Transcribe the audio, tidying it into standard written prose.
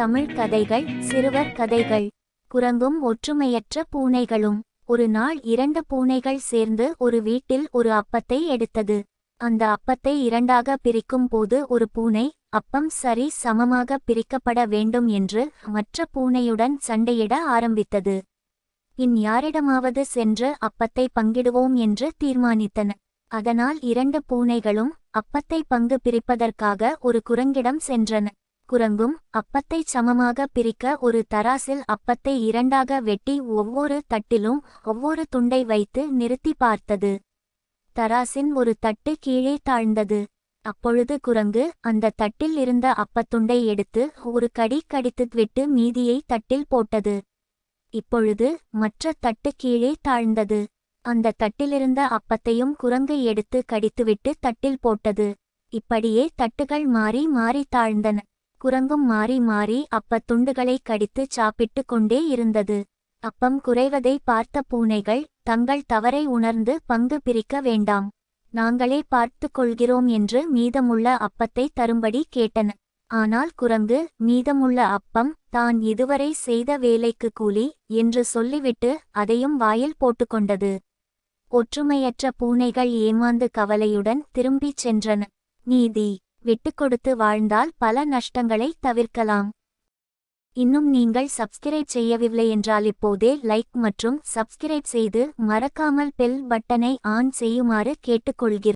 தமிழ் கதைகள், சிறுவர் கதைகள். குரங்கும் ஒற்றுமையற்ற பூனைகளும். ஒரு நாள் 2 பூனைகள் சேர்ந்து ஒரு வீட்டில் ஒரு அப்பத்தை எடுத்தது. அந்த அப்பத்தை இரண்டாக பிரிக்கும் போது ஒரு பூனை, அப்பம் சரி சமமாக பிரிக்கப்பட வேண்டும் என்று மற்ற பூனையுடன் சண்டையிட ஆரம்பித்தது. பின் யாரிடமாவது சென்று அப்பத்தை பங்கிடுவோம் என்று தீர்மானித்தன. அதனால் 2 பூனைகளும் அப்பத்தை பங்கு பிரிப்பதற்காக ஒரு குரங்கிடம் சென்றன. குரங்கும் அப்பத்தை சமமாக பிரிக்க ஒரு தராசில் அப்பத்தை இரண்டாக வெட்டி ஒவ்வொரு தட்டிலும் ஒவ்வொரு துண்டை வைத்து நிறுத்தி பார்த்தது. தராசின் ஒரு தட்டு கீழே தாழ்ந்தது. அப்பொழுது குரங்கு அந்த தட்டில் இருந்த அப்பத்துண்டை எடுத்து ஒரு கடி கடித்துவிட்டு மீதியை தட்டில் போட்டது. இப்பொழுது மற்ற தட்டு கீழே தாழ்ந்தது. அந்த தட்டிலிருந்த அப்பத்தையும் குரங்கு எடுத்து கடித்துவிட்டு தட்டில் போட்டது. இப்படியே தட்டுகள் மாறி மாறி தாழ்ந்தன. குரங்கும் மாறி மாறி அப்பத்துண்டுகளை கடித்து சாப்பிட்டு கொண்டே இருந்தது. அப்பம் குறைவதை பார்த்த பூனைகள் தங்கள் தவறை உணர்ந்து பங்கு பிரிக்க வேண்டாம், நாங்களே பார்த்து கொள்கிறோம் என்று மீதமுள்ள அப்பத்தை தரும்படி கேட்டன. ஆனால் குரங்கு மீதமுள்ள அப்பம் தான் இதுவரை செய்த வேலைக்கு கூலி என்று சொல்லிவிட்டு அதையும் வாயில் போட்டுக்கொண்டது. ஒற்றுமையற்ற பூனைகள் ஏமாந்து கவலையுடன் திரும்பிச் சென்றன. நீதி: விட்டுக்கொடுத்து வாழ்ந்தால் பல நஷ்டங்களை தவிர்க்கலாம். இன்னும் நீங்கள் சப்ஸ்கிரைப் செய்யவில்லை என்றால் இப்போதே லைக் மற்றும் சப்ஸ்கிரைப் செய்து மறக்காமல் பெல் பட்டனை ஆன் செய்யுமாறு கேட்டுக்கொள்கிறேன்.